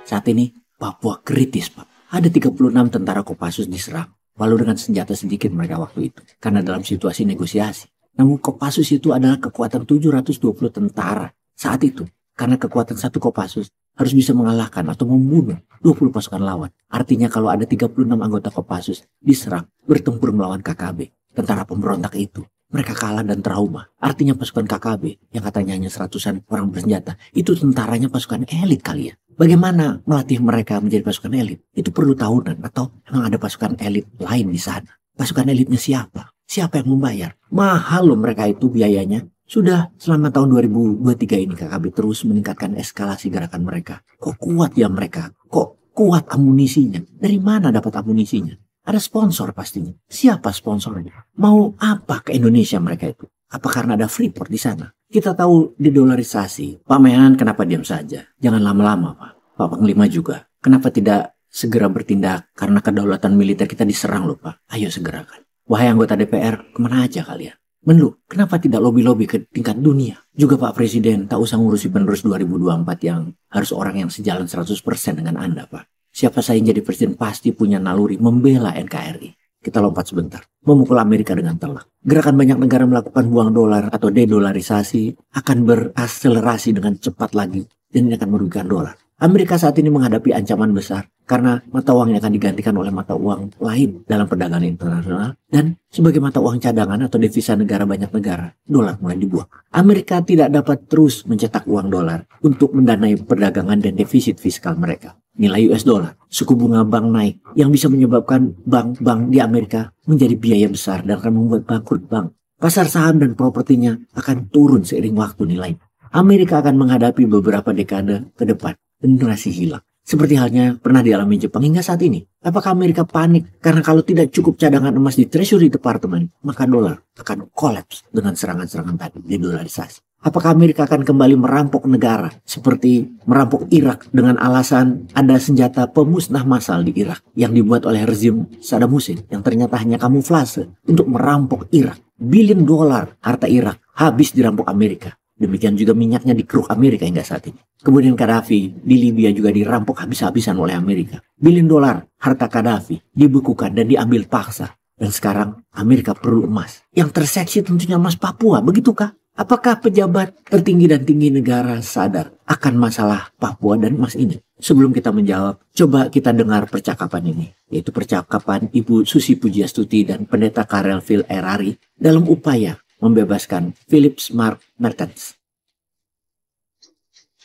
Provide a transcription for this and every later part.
Saat ini Papua kritis, Pak. Ada 36 tentara Kopassus diserang. Walau dengan senjata sedikit mereka waktu itu. Karena dalam situasi negosiasi. Namun Kopassus itu adalah kekuatan 720 tentara saat itu. Karena kekuatan satu Kopassus harus bisa mengalahkan atau membunuh 20 pasukan lawan. Artinya kalau ada 36 anggota Kopassus diserang bertempur melawan KKB. Tentara pemberontak itu. Mereka kalah dan trauma. Artinya pasukan KKB yang katanya hanya seratusan orang bersenjata. Itu tentaranya pasukan elit kali ya. Bagaimana melatih mereka menjadi pasukan elit? Itu perlu tahunan atau memang ada pasukan elit lain di sana? Pasukan elitnya siapa? Siapa yang membayar? Mahal loh mereka itu biayanya. Sudah selama tahun 2023 ini KKB terus meningkatkan eskalasi gerakan mereka. Kok kuat ya mereka? Kok kuat amunisinya? Dari mana dapat amunisinya? Ada sponsor pastinya. Siapa sponsornya? Mau apa ke Indonesia mereka itu? Apa karena ada Freeport di sana? Kita tahu didolarisasi. Pak Menhan kenapa diam saja? Jangan lama-lama Pak. Pak Panglima juga. Kenapa tidak segera bertindak? Karena kedaulatan militer kita diserang loh Pak. Ayo segerakan. Wahai anggota DPR, kemana aja kalian? Menlu, kenapa tidak lobby-lobby ke tingkat dunia? Juga Pak Presiden tak usah ngurusi penerus 2024 yang harus orang yang sejalan 100% dengan Anda Pak. Siapa saya yang jadi presiden pasti punya naluri membela NKRI. Kita lompat sebentar. Memukul Amerika dengan telak. Gerakan banyak negara melakukan buang dolar atau dedolarisasi akan berakselerasi dengan cepat lagi. Dan ini akan merugikan dolar. Amerika saat ini menghadapi ancaman besar karena mata uangnya akan digantikan oleh mata uang lain dalam perdagangan internasional dan sebagai mata uang cadangan atau devisa negara banyak negara, dolar mulai dibuang. Amerika tidak dapat terus mencetak uang dolar untuk mendanai perdagangan dan defisit fiskal mereka. Nilai US dollar, suku bunga bank naik yang bisa menyebabkan bank-bank di Amerika menjadi biaya besar dan akan membuat bangkrut bank. Pasar saham dan propertinya akan turun seiring waktu nilainya. Amerika akan menghadapi beberapa dekade ke depan. Generasi hilang. Seperti halnya pernah dialami Jepang hingga saat ini. Apakah Amerika panik? Karena kalau tidak cukup cadangan emas di Treasury Department, maka dolar akan kolaps dengan serangan-serangan tadi, dedolarisasi. Apakah Amerika akan kembali merampok negara seperti merampok Irak dengan alasan ada senjata pemusnah massal di Irak yang dibuat oleh rezim Saddam Hussein yang ternyata hanya kamuflase untuk merampok Irak. Billion dolar harta Irak habis dirampok Amerika. Demikian juga minyaknya dikeruk Amerika hingga saat ini. Kemudian Gaddafi di Libya juga dirampok habis-habisan oleh Amerika. Billion dolar harta Gaddafi dibekukan dan diambil paksa. Dan sekarang Amerika perlu emas. Yang terseksi tentunya emas Papua, begitukah? Apakah pejabat tertinggi dan tinggi negara sadar akan masalah Papua dan emas ini? Sebelum kita menjawab, coba kita dengar percakapan ini. Yaitu percakapan Ibu Susi Pujiastuti dan Pendeta Karel Phil Erari dalam upaya membebaskan Philip Mark Mertens.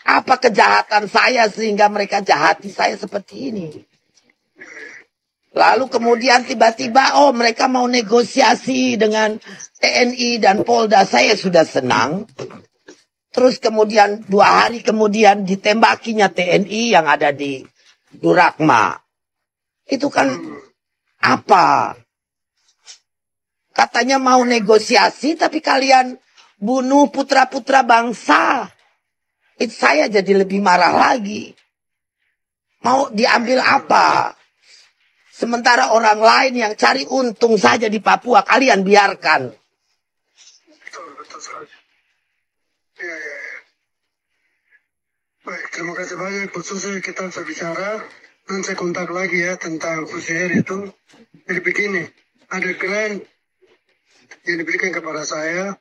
Apa kejahatan saya sehingga mereka jahati saya seperti ini? Lalu kemudian tiba-tiba, mereka mau negosiasi dengan TNI dan Polda. Saya sudah senang. Terus kemudian 2 hari kemudian ditembakinya TNI yang ada di Durakma. Itu kan apa? Katanya mau negosiasi, tapi kalian bunuh putra-putra bangsa. Itu saya jadi lebih marah lagi. Mau diambil apa? Sementara orang lain yang cari untung saja di Papua, kalian biarkan. Betul sekali. Ya. Baik, terima kasih banyak. Khususnya kita bisa bicara. Nanti saya kontak lagi ya tentang Fusier itu. Jadi begini, ada grant yang diberikan kepada saya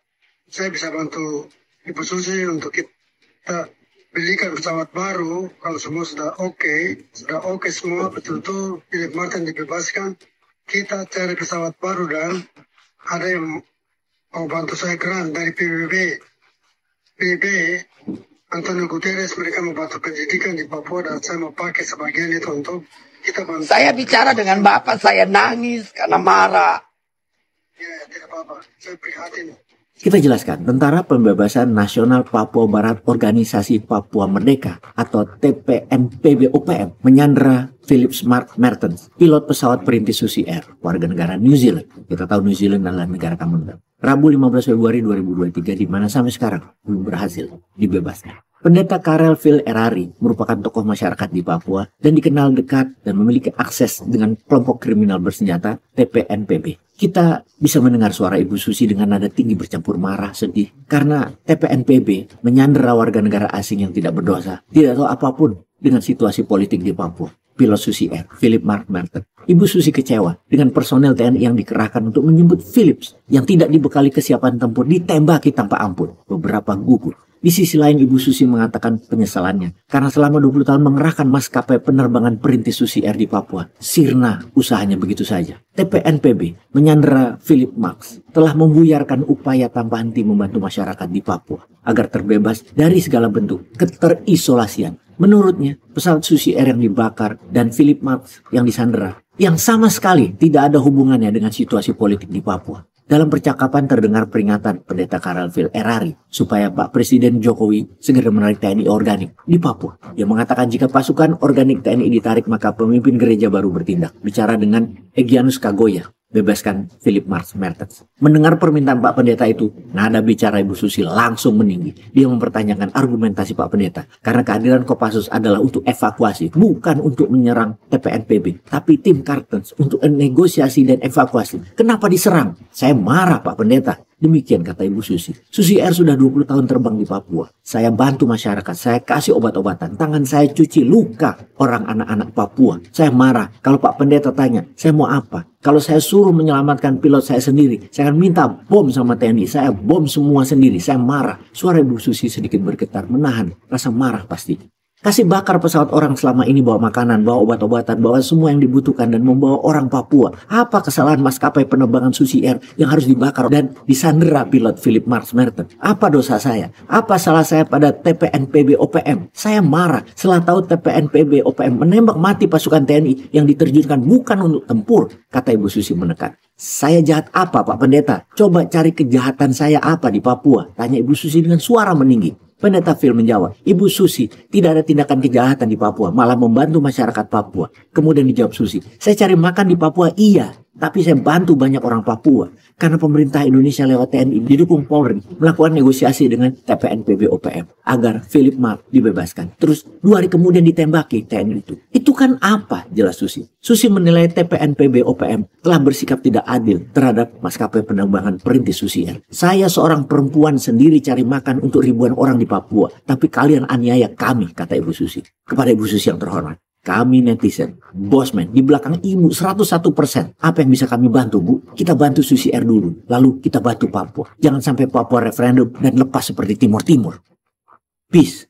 bisa bantu Ibu Susi untuk kita belikan pesawat baru. Kalau semua sudah oke semua, betul-betul Philip Martin dibebaskan, kita cari pesawat baru dan ada yang mau bantu saya grant dari PBB, Antonio Guterres, mereka mau bantu pendidikan di Papua dan saya mau pakai sebagian itu untuk kita bantu. Saya bicara dengan Bapak, saya nangis karena marah. Ya, tidak apa-apa. Saya prihatin. Kita jelaskan, Tentara Pembebasan Nasional Papua Barat Organisasi Papua Merdeka atau TPNPB-OPM menyandera Philip Mark Mertens, pilot pesawat perintis Susi Air, warga negara New Zealand. Kita tahu New Zealand adalah negara Commonwealth. Rabu 15 Februari 2023 di mana sampai sekarang belum berhasil dibebaskan. Pendeta Karel Phil Erari merupakan tokoh masyarakat di Papua dan dikenal dekat dan memiliki akses dengan kelompok kriminal bersenjata TPNPB. Kita bisa mendengar suara Ibu Susi dengan nada tinggi bercampur marah, sedih. Karena TPNPB menyandera warga negara asing yang tidak berdosa, tidak tahu apapun dengan situasi politik di Papua. Pilot Susi Air, Philip Mark Merton. Ibu Susi kecewa dengan personel TNI yang dikerahkan untuk menjemput Philips yang tidak dibekali kesiapan tempur ditembaki tanpa ampun. Beberapa gugur. Di sisi lain Ibu Susi mengatakan penyesalannya karena selama 20 tahun mengerahkan maskapai penerbangan perintis Susi Air di Papua. Sirna usahanya begitu saja. TPNPB menyandera Philip Marx telah membuyarkan upaya tanpa henti membantu masyarakat di Papua agar terbebas dari segala bentuk keterisolasian. Menurutnya, pesawat Susi Air yang dibakar dan Philip Marx yang disandera yang sama sekali tidak ada hubungannya dengan situasi politik di Papua. Dalam percakapan terdengar peringatan Pendeta Karelvil Erari supaya Pak Presiden Jokowi segera menarik TNI organik di Papua. Dia mengatakan jika pasukan organik TNI ditarik maka pemimpin gereja baru bertindak. Bicara dengan Egyanus Kagoya, bebaskan Philip Mark Mertens. Mendengar permintaan Pak Pendeta itu, nada bicara Ibu Susi langsung meninggi. Dia mempertanyakan argumentasi Pak Pendeta karena kehadiran Kopassus adalah untuk evakuasi, bukan untuk menyerang TPNPB, tapi tim Kartens untuk negosiasi dan evakuasi. Kenapa diserang? Saya marah Pak Pendeta. Demikian kata Ibu Susi. Susi Air sudah 20 tahun terbang di Papua. Saya bantu masyarakat, saya kasih obat-obatan. Tangan saya cuci luka orang anak-anak Papua. Saya marah kalau Pak Pendeta tanya, saya mau apa? Kalau saya suruh menyelamatkan pilot saya sendiri, saya akan minta bom sama TNI. Saya bom semua sendiri, saya marah. Suara Ibu Susi sedikit bergetar, menahan rasa marah pasti. Kasih bakar pesawat orang selama ini bawa makanan, bawa obat-obatan, bawa semua yang dibutuhkan dan membawa orang Papua. Apa kesalahan maskapai penerbangan Susi Air yang harus dibakar dan disandera pilot Philip Mark Merton? Apa dosa saya? Apa salah saya pada TPNPB OPM? Saya marah setelah tahu TPNPB OPM menembak mati pasukan TNI yang diterjunkan bukan untuk tempur, kata Ibu Susi menekan. Saya jahat apa Pak Pendeta? Coba cari kejahatan saya apa di Papua? Tanya Ibu Susi dengan suara meninggi. Pendeta Phil menjawab, Ibu Susi, tidak ada tindakan kejahatan di Papua, malah membantu masyarakat Papua. Kemudian dijawab Susi, saya cari makan di Papua, iya, tapi saya bantu banyak orang Papua. Karena pemerintah Indonesia lewat TNI didukung Polri melakukan negosiasi dengan TPNPB OPM agar Philip Mark dibebaskan. Terus 2 hari kemudian ditembaki TNI itu. Itu kan apa? Jelas Susi. Susi menilai TPNPB OPM telah bersikap tidak adil terhadap maskapai penerbangan perintis Susi Air. Saya seorang perempuan sendiri cari makan untuk ribuan orang di Papua, tapi kalian aniaya kami, kata Ibu Susi. Kepada Ibu Susi yang terhormat, kami netizen, bosman, di belakang ibu 101%. Apa yang bisa kami bantu, Bu? Kita bantu Susi Air dulu, lalu kita bantu Papua. Jangan sampai Papua referendum dan lepas seperti Timur-Timur. Peace.